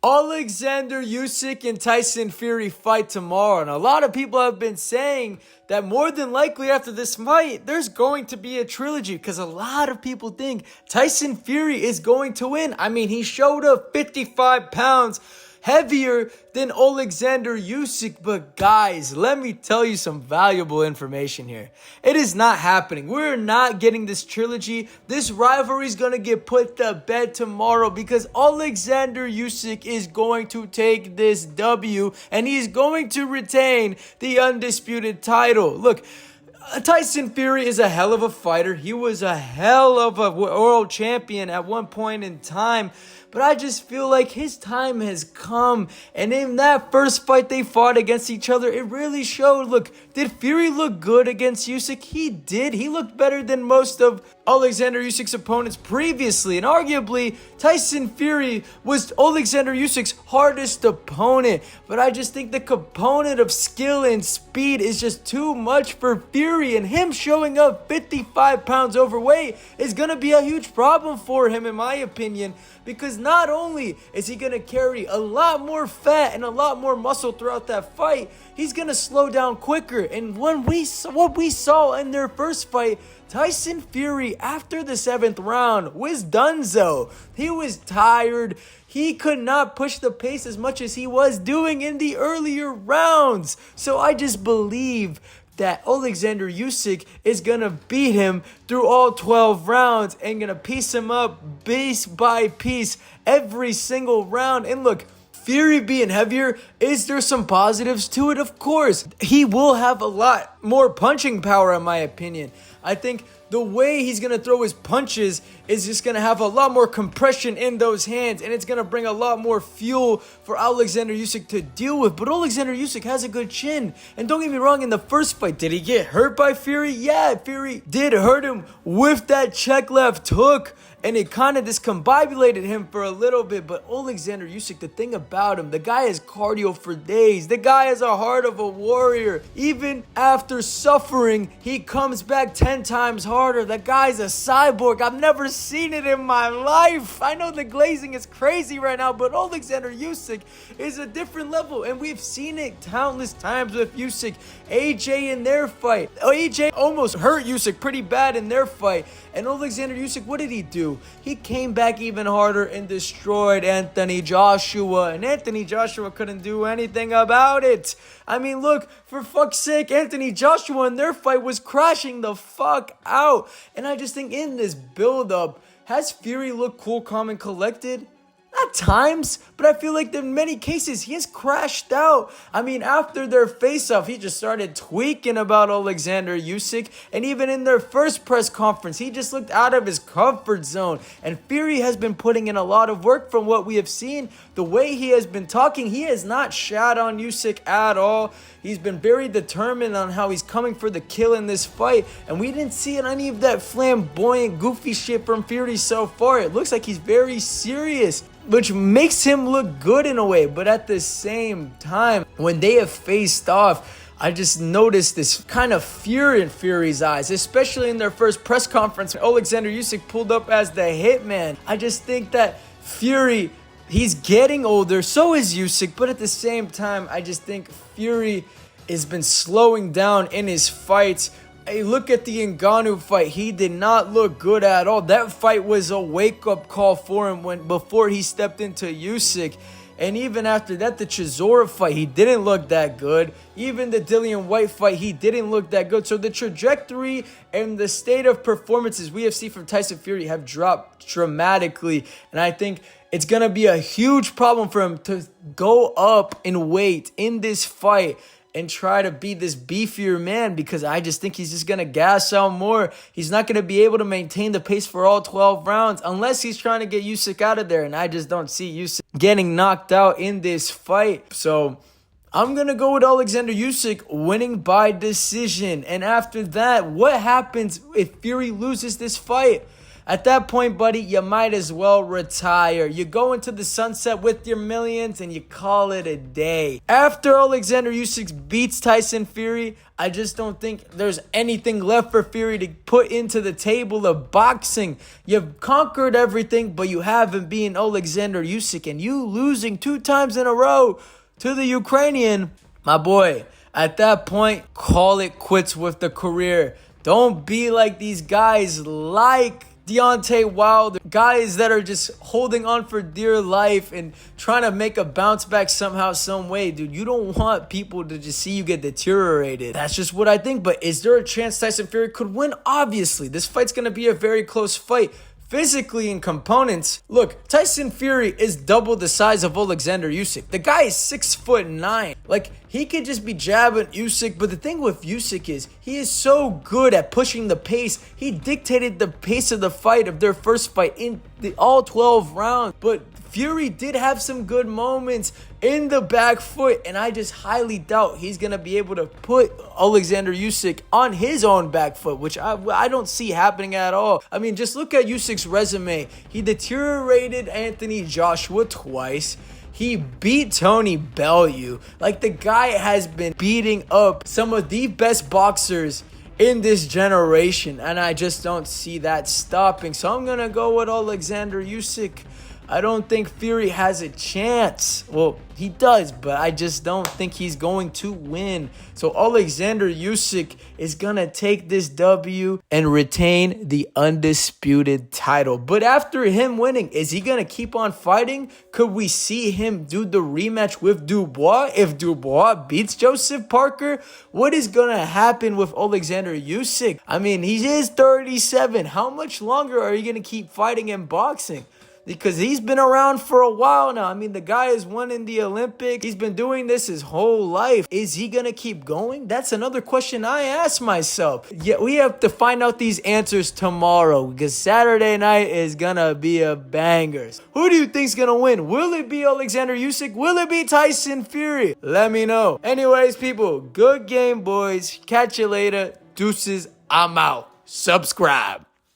Alexander Usyk and Tyson Fury fight tomorrow, and a lot of people have been saying that more than likely after this fight, there's going to be a trilogy because a lot of people think Tyson Fury is going to win. I mean, he showed up 55 pounds heavier than Alexander Usyk, but guys, let me tell you some valuable information here. It is not happening. We're not getting this trilogy. This rivalry is going to get put to bed tomorrow because Alexander Usyk is going to take this W and he's going to retain the undisputed title. Look, Tyson Fury is a hell of a fighter. He was a hell of a world champion at one point in time. But I just feel like his time has come. And in that first fight they fought against each other, it really showed. Look, did Fury look good against Usyk? He did. He looked better than most of Alexander Usyk's opponents previously. And arguably, Tyson Fury was Alexander Usyk's hardest opponent. But I just think the component of skill and speed is just too much for Fury. And him showing up 55 pounds overweight is going to be a huge problem for him, in my opinion. Because not only is he going to carry a lot more fat and a lot more muscle throughout that fight, he's going to slow down quicker. And what we saw in their first fight, Tyson Fury, after the 7th round, was donezo. He was tired. He could not push the pace as much as he was doing in the earlier rounds. So I just believe that Alexander Usyk is going to beat him through all 12 rounds and going to piece him up piece by piece every single round. And look, Fury being heavier, is there some positives to it? Of course. He will have a lot more punching power, in my opinion. I think the way he's going to throw his punches is just going to have a lot more compression in those hands, and it's going to bring a lot more fuel for Alexander Usyk to deal with. But Alexander Usyk has a good chin, and don't get me wrong, in the first fight, did he get hurt by Fury? Yeah, Fury did hurt him with that check left hook, and it kind of discombobulated him for a little bit. But Alexander Usyk, the thing about him, the guy has cardio for days. The guy has a heart of a warrior. Even after suffering, he comes back 10 times harder. That guy's a cyborg. I've never seen it in my life. I know the glazing is crazy right now, but Alexander Usyk is a different level, and we've seen it countless times with Usyk. AJ in their fight, AJ almost hurt Usyk pretty bad in their fight, and Alexander Usyk, what did he do? He came back even harder and destroyed Anthony Joshua, and Anthony Joshua couldn't do anything about it. I mean, look, for fuck's sake, Anthony Joshua in their fight was crashing the fuck out. And I just think in this build-up, has Fury looked cool, calm, and collected? At times, but I feel like in many cases he has crashed out. I mean, after their face-off, he just started tweaking about Alexander Usyk, and even in their first press conference, he just looked out of his comfort zone. And Fury has been putting in a lot of work from what we have seen. The way he has been talking, he has not shat on Usyk at all. He's been very determined on how he's coming for the kill in this fight, and we didn't see any of that flamboyant, goofy shit from Fury so far. It looks like he's very serious, which makes him look good in a way. But at the same time, when they have faced off, I just noticed this kind of fear in Fury's eyes, especially in their first press conference. Alexander Usyk pulled up as the hitman. I just think that Fury, he's getting older, so is Usyk, but at the same time, I just think Fury has been slowing down in his fights. Hey, look at the Ngannou fight. He did not look good at all. That fight was a wake-up call for him before he stepped into Usyk. And even after that, the Chisora fight, he didn't look that good. Even the Dillian White fight, he didn't look that good. So the trajectory and the state of performances we have seen from Tyson Fury have dropped dramatically. And I think it's going to be a huge problem for him to go up in weight in this fight and try to be this beefier man, because I just think he's just going to gas out more. He's not going to be able to maintain the pace for all 12 rounds unless he's trying to get Usyk out of there, and I just don't see Usyk getting knocked out in this fight. So I'm going to go with Alexander Usyk winning by decision. And after that, what happens if Fury loses this fight? At that point, buddy, you might as well retire. You go into the sunset with your millions and you call it a day. After Alexander Usyk beats Tyson Fury, I just don't think there's anything left for Fury to put into the table of boxing. You've conquered everything, but you haven't beaten Alexander Usyk, and you losing 2 times in a row to the Ukrainian, my boy. At that point, call it quits with the career. Don't be like these guys like Deontay Wilder, guys that are just holding on for dear life and trying to make a bounce back somehow, some way. Dude, you don't want people to just see you get deteriorated. That's just what I think. But is there a chance Tyson Fury could win? Obviously. This fight's going to be a very close fight. Physically and components, look, Tyson Fury is double the size of Alexander Usyk. The guy is 6'9". Like, he could just be jabbing Usyk, but the thing with Usyk is he is so good at pushing the pace. He dictated the pace of the fight, of their first fight, in all 12 rounds. But Fury did have some good moments in the back foot, and I just highly doubt he's going to be able to put Alexander Usyk on his own back foot, which I don't see happening at all. I mean, just look at Usyk's resume. He deteriorated Anthony Joshua twice. He beat Tony Bellew. Like, the guy has been beating up some of the best boxers in this generation, and I just don't see that stopping. So I'm going to go with Alexander Usyk. I don't think Fury has a chance. Well, he does, but I just don't think he's going to win. So Alexander Usyk is going to take this W and retain the undisputed title. But after him winning, is he going to keep on fighting? Could we see him do the rematch with Dubois? If Dubois beats Joseph Parker, what is going to happen with Alexander Usyk? I mean, he is 37. How much longer are you going to keep fighting in boxing? Because he's been around for a while now. I mean, the guy has won in the Olympics. He's been doing this his whole life. Is he going to keep going? That's another question I ask myself. Yeah, we have to find out these answers tomorrow, because Saturday night is going to be a bangers. Who do you think's going to win? Will it be Alexander Usyk? Will it be Tyson Fury? Let me know. Anyways, people, good game, boys. Catch you later. Deuces, I'm out. Subscribe.